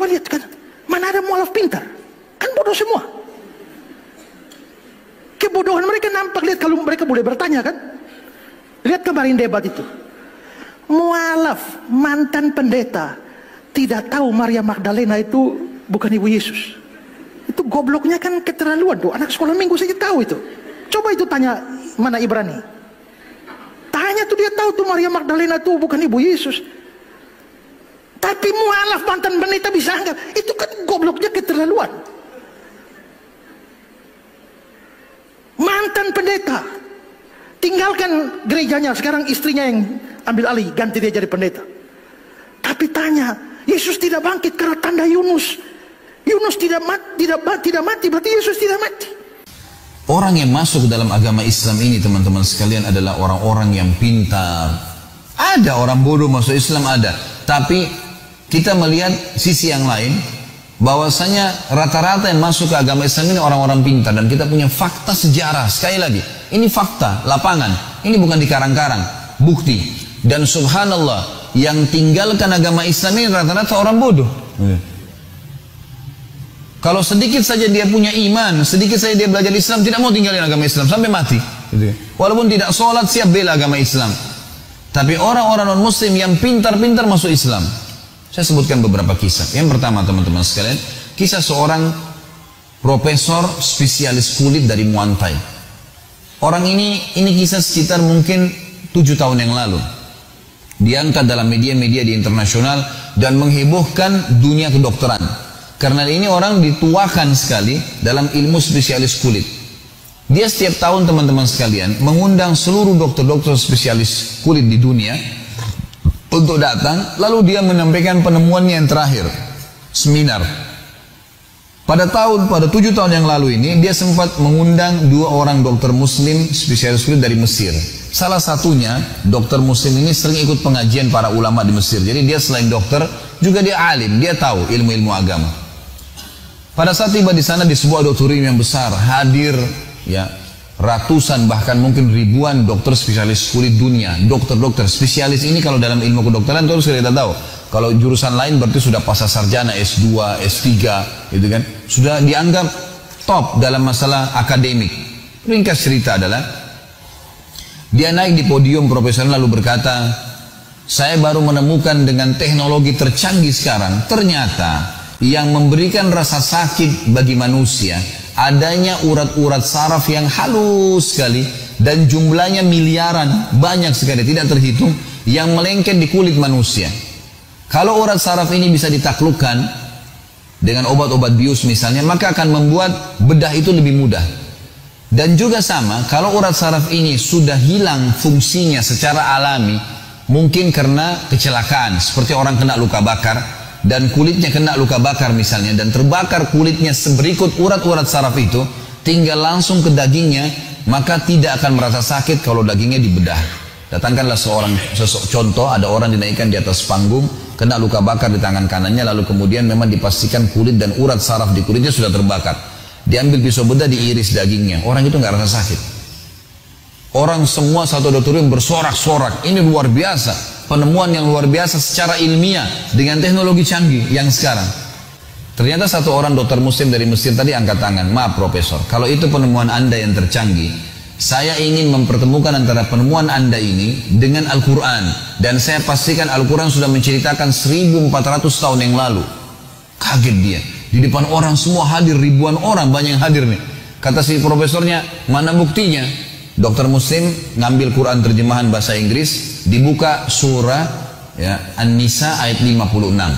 coba lihat kan, mana ada mualaf pintar? Kan bodoh semua. Kebodohan mereka nampak, lihat kalau mereka boleh bertanya kan. Lihat kemarin debat itu. Mualaf mantan pendeta tidak tahu Maria Magdalena itu bukan ibu Yesus. Itu gobloknya kan keterlaluan tuh. Anak sekolah minggu saja tahu itu. Coba itu tanya mana Ibrani. Tanya tuh, dia tahu tuh Maria Magdalena tuh bukan ibu Yesus. Tapi mualaf mantan pendeta bisa anggap itu kan gobloknya keterlaluan. Mantan pendeta tinggalkan gerejanya, sekarang istrinya yang ambil alih, ganti dia jadi pendeta. Tapi tanya, Yesus tidak bangkit karena tanda Yunus. Yunus tidak mati, berarti Yesus tidak mati. Orang yang masuk dalam agama Islam ini, teman-teman sekalian, adalah orang-orang yang pintar. Ada orang bodoh masuk Islam, ada. Tapi kita melihat sisi yang lain, bahwasanya rata-rata yang masuk ke agama Islam ini orang-orang pintar. Dan kita punya fakta sejarah. Sekali lagi, ini fakta, lapangan. Ini bukan dikarang-karang, bukti. Dan subhanallah, yang tinggalkan agama Islam ini rata-rata orang bodoh. Kalau sedikit saja dia punya iman, sedikit saja dia belajar Islam, tidak mau tinggalin agama Islam sampai mati. Walaupun tidak sholat, siap bela agama Islam. Tapi orang-orang non-muslim yang pintar-pintar masuk Islam. Saya sebutkan beberapa kisah. Yang pertama, teman-teman sekalian, kisah seorang profesor spesialis kulit dari Muantai. Orang ini kisah sekitar mungkin 7 tahun yang lalu. Diangkat dalam media-media di internasional dan menghebohkan dunia kedokteran. Karena ini orang dituakan sekali dalam ilmu spesialis kulit. Dia setiap tahun, teman-teman sekalian, mengundang seluruh dokter-dokter spesialis kulit di dunia untuk datang, lalu dia menyampaikan penemuannya yang terakhir, seminar. Pada 7 tahun yang lalu ini, dia sempat mengundang 2 orang dokter muslim spesialis kulit dari Mesir. Salah satunya, dokter muslim ini sering ikut pengajian para ulama di Mesir. Jadi dia selain dokter, juga dia alim, dia tahu ilmu-ilmu agama. Pada saat tiba di sana di sebuah auditorium yang besar, hadir ya ratusan bahkan mungkin ribuan dokter spesialis kulit dunia. Dokter-dokter spesialis ini kalau dalam ilmu kedokteran terus kita tahu. Kalau jurusan lain berarti sudah pasca sarjana S2, S3 gitu kan. Sudah dianggap top dalam masalah akademik. Ringkas cerita adalah dia naik di podium profesional lalu berkata, "Saya baru menemukan dengan teknologi tercanggih sekarang, ternyata yang memberikan rasa sakit bagi manusia adanya urat-urat saraf yang halus sekali dan jumlahnya miliaran, banyak sekali, tidak terhitung, yang melengket di kulit manusia. Kalau urat saraf ini bisa ditaklukkan dengan obat-obat bius misalnya, maka akan membuat bedah itu lebih mudah. Dan juga sama, kalau urat saraf ini sudah hilang fungsinya secara alami, mungkin karena kecelakaan, seperti orang kena luka bakar, dan kulitnya kena luka bakar misalnya, dan terbakar kulitnya berikut urat-urat saraf itu, tinggal langsung ke dagingnya, maka tidak akan merasa sakit kalau dagingnya dibedah. Datangkanlah contoh, ada orang dinaikkan di atas panggung, kena luka bakar di tangan kanannya, lalu kemudian memang dipastikan kulit dan urat saraf di kulitnya sudah terbakar. Diambil pisau bedah, diiris dagingnya, orang itu nggak rasa sakit. Orang semua satu auditorium bersorak-sorak, ini luar biasa. Penemuan yang luar biasa secara ilmiah dengan teknologi canggih yang sekarang. Ternyata satu orang dokter muslim dari Mesir tadi angkat tangan, "Maaf profesor, kalau itu penemuan Anda yang tercanggih, saya ingin mempertemukan antara penemuan Anda ini dengan Al-Quran, dan saya pastikan Al-Quran sudah menceritakan 1400 tahun yang lalu." Kaget dia, di depan orang semua hadir, ribuan orang, banyak yang hadir nih. Kata si profesornya, "Mana buktinya?" Dokter muslim ngambil Quran terjemahan bahasa Inggris, dibuka surah ya, An-Nisa ayat 56.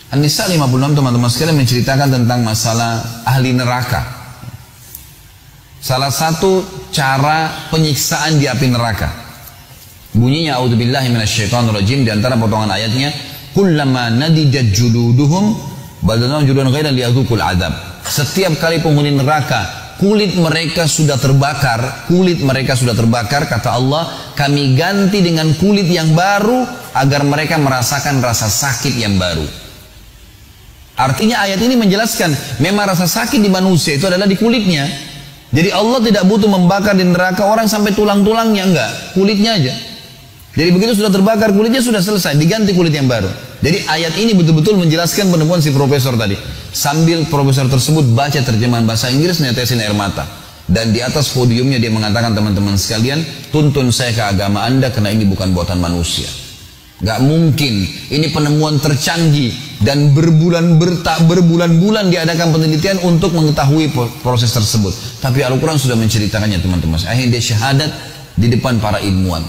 An-Nisa 56, teman-teman sekalian, menceritakan tentang masalah ahli neraka. Salah satu cara penyiksaan di api neraka. Bunyinya, "A'udzubillahi minasyaitonirrajim", di antara potongan ayatnya, "Kullama nadijat juluduhum badalnahum juludan ghairan liyadzuqul adzab." Setiap kali penghuni neraka kulit mereka sudah terbakar, kata Allah, kami ganti dengan kulit yang baru agar mereka merasakan rasa sakit yang baru. Artinya ayat ini menjelaskan memang rasa sakit di manusia itu adalah di kulitnya. Jadi Allah tidak butuh membakar di neraka orang sampai tulang-tulangnya, enggak, kulitnya aja. Jadi begitu sudah terbakar kulitnya sudah selesai, diganti kulit yang baru. Jadi ayat ini betul-betul menjelaskan penemuan si profesor tadi. Sambil profesor tersebut baca terjemahan bahasa Inggris, netesin air mata. Dan di atas podiumnya dia mengatakan, teman-teman sekalian, tuntun saya ke agama Anda karena ini bukan buatan manusia. Gak mungkin, ini penemuan tercanggih dan berbulan-bulan diadakan penelitian untuk mengetahui proses tersebut. Tapi Al-Quran sudah menceritakannya, teman-teman. Akhirnya dia syahadat di depan para ilmuwan.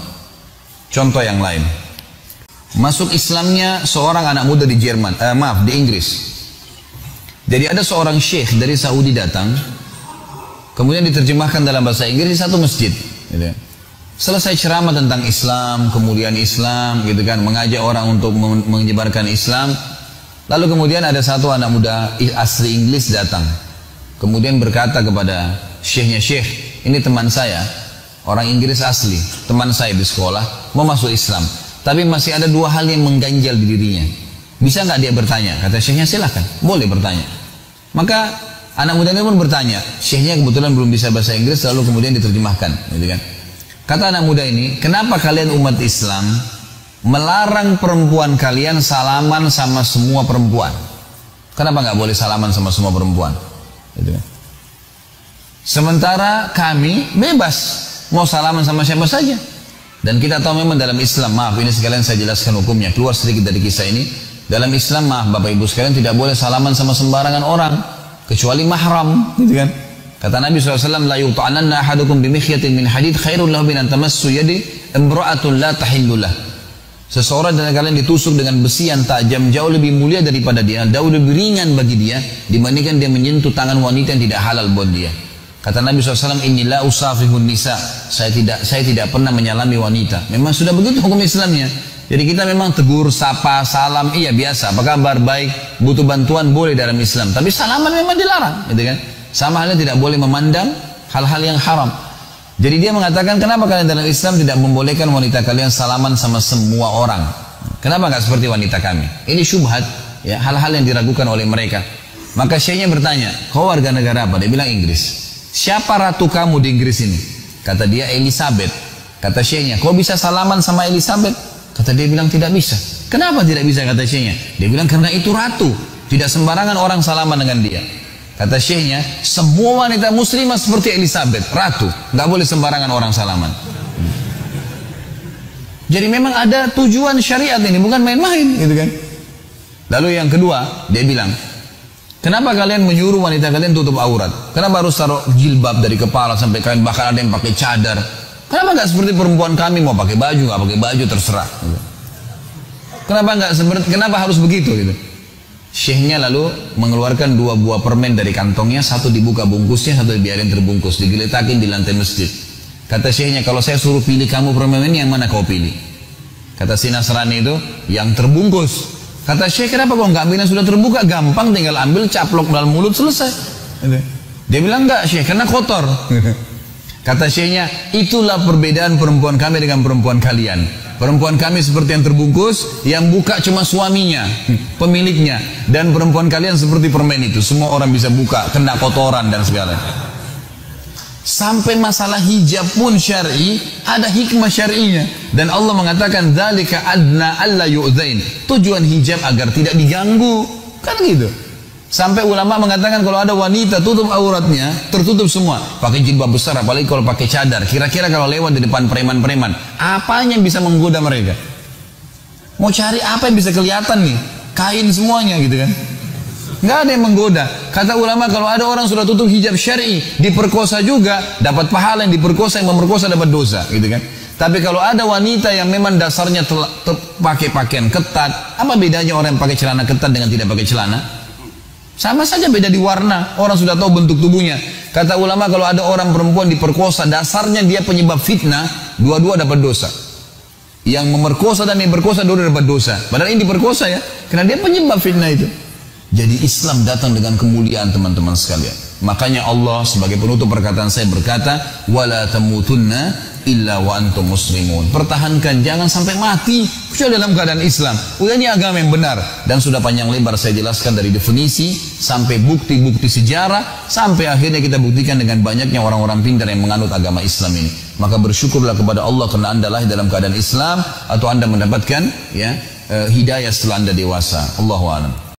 Contoh yang lain, masuk Islamnya seorang anak muda di di Inggris. Jadi ada seorang syekh dari Saudi datang, kemudian diterjemahkan dalam bahasa Inggris di satu masjid. Gitu. Selesai ceramah tentang Islam, kemudian Islam, gitu kan, mengajak orang untuk menyebarkan Islam. Lalu kemudian ada satu anak muda asli Inggris datang, kemudian berkata kepada syekhnya, "Syekh, ini teman saya, orang Inggris asli, teman saya di sekolah, mau masuk Islam. Tapi masih ada dua hal yang mengganjal di dirinya. Bisa nggak dia bertanya?" Kata syekhnya, "Silahkan, boleh bertanya." Maka anak muda ini pun bertanya. Syekhnya kebetulan belum bisa bahasa Inggris, lalu kemudian diterjemahkan, gitu kan. Kata anak muda ini, "Kenapa kalian umat Islam melarang perempuan kalian salaman sama semua perempuan? Kenapa nggak boleh salaman sama semua perempuan?" Gitu kan. Sementara kami bebas mau salaman sama siapa saja. Dan kita tahu memang dalam Islam, maaf ini sekalian saya jelaskan hukumnya, keluar sedikit dari kisah ini. Dalam Islam, maaf Bapak Ibu sekalian, tidak boleh salaman sama sembarangan orang kecuali mahram, gitu kan. Kata Nabi SAW, "La yuta'ananna ahadukum bimikhyatin min hadid khairun lahu min an tamassu yadi imra'atun la tahillullah." Seseorang dari kalian ditusuk dengan besi yang tajam jauh lebih mulia daripada dia, jauh lebih ringan bagi dia dibandingkan dia menyentuh tangan wanita yang tidak halal buat dia. Kata Nabi SAW, "Inni la usafihun nisa." Saya tidak pernah menyalami wanita. Memang sudah begitu hukum Islamnya. Jadi kita memang tegur, sapa, salam, iya biasa. Apa kabar, baik, butuh bantuan, boleh dalam Islam. Tapi salaman memang dilarang, gitu kan? Sama halnya tidak boleh memandang hal-hal yang haram. Jadi dia mengatakan, kenapa kalian dalam Islam tidak membolehkan wanita kalian salaman sama semua orang? Kenapa nggak seperti wanita kami? Ini syubhat, ya, hal-hal yang diragukan oleh mereka. Maka syekhnya bertanya, "Kau warga negara apa?" Dia bilang Inggris. "Siapa ratu kamu di Inggris ini?" Kata dia, "Elizabeth." Kata syekhnya, "Kau bisa salaman sama Elizabeth?" Kata dia bilang, "Tidak bisa." "Kenapa tidak bisa?" Kata syekhnya. Dia bilang, "Karena itu ratu, tidak sembarangan orang salaman dengan dia." Kata syekhnya, "Semua wanita muslimah seperti Elizabeth, ratu, nggak boleh sembarangan orang salaman." Jadi memang ada tujuan syariat ini, bukan main-main, gitu kan. Lalu yang kedua, dia bilang, "Kenapa kalian menyuruh wanita kalian tutup aurat? Kenapa harus taruh jilbab dari kepala sampai kain, bahkan ada yang pakai cadar? Kenapa nggak seperti perempuan kami, mau pakai baju, nggak pakai baju, terserah. Kenapa harus begitu?" Gitu. Syekhnya lalu mengeluarkan 2 buah permen dari kantongnya, satu dibuka bungkusnya, satu dibiarin terbungkus, digeletakin di lantai masjid. Kata syekhnya, "Kalau saya suruh pilih kamu permen ini, yang mana kau pilih?" Kata si Nasrani itu, "Yang terbungkus." Kata syekh, "Kenapa kau nggak ambil yang sudah terbuka? Gampang, tinggal ambil, caplok dalam mulut, selesai." Dia bilang, "Enggak syekh, karena kotor." Kata syekhnya, "Itulah perbedaan perempuan kami dengan perempuan kalian. Perempuan kami seperti yang terbungkus, yang buka cuma suaminya, pemiliknya. Dan perempuan kalian seperti permen itu, semua orang bisa buka, kena kotoran dan segala." Sampai masalah hijab pun syar'i, ada hikmah syar'inya. Dan Allah mengatakan, "Dzalika adna alla yu'dzain." Tujuan hijab agar tidak diganggu, kan gitu. Sampai ulama mengatakan kalau ada wanita tutup auratnya, tertutup semua, pakai jilbab besar, apalagi kalau pakai cadar, kira-kira kalau lewat di depan preman-preman, apanya yang bisa menggoda mereka? Mau cari apa yang bisa kelihatan nih? Kain semuanya, gitu kan. Nggak ada yang menggoda. Kata ulama, kalau ada orang sudah tutup hijab syar'i, diperkosa juga, dapat pahala, yang diperkosa, yang memperkosa dapat dosa, gitu kan. Tapi kalau ada wanita yang memang dasarnya pakai pakaian ketat, apa bedanya orang yang pakai celana ketat dengan tidak pakai celana? Sama saja, beda di warna. Orang sudah tahu bentuk tubuhnya. Kata ulama, kalau ada orang perempuan diperkosa, dasarnya dia penyebab fitnah, dua-dua dapat dosa. Yang memerkosa dan yang berkosa, dua-dua dapat dosa. Padahal ini diperkosa ya, karena dia penyebab fitnah itu. Jadi Islam datang dengan kemuliaan, teman-teman sekalian. Makanya Allah sebagai penutup perkataan saya berkata, wala tamutunna illa wa antum muslimun. Pertahankan, jangan sampai mati kecuali dalam keadaan Islam. Udah, ini agama yang benar. Dan sudah panjang lebar saya jelaskan dari definisi sampai bukti-bukti sejarah, sampai akhirnya kita buktikan dengan banyaknya orang-orang pintar yang menganut agama Islam ini. Maka bersyukurlah kepada Allah karena Anda lahir dalam keadaan Islam, atau Anda mendapatkan hidayah setelah Anda dewasa. Allahu a'lam.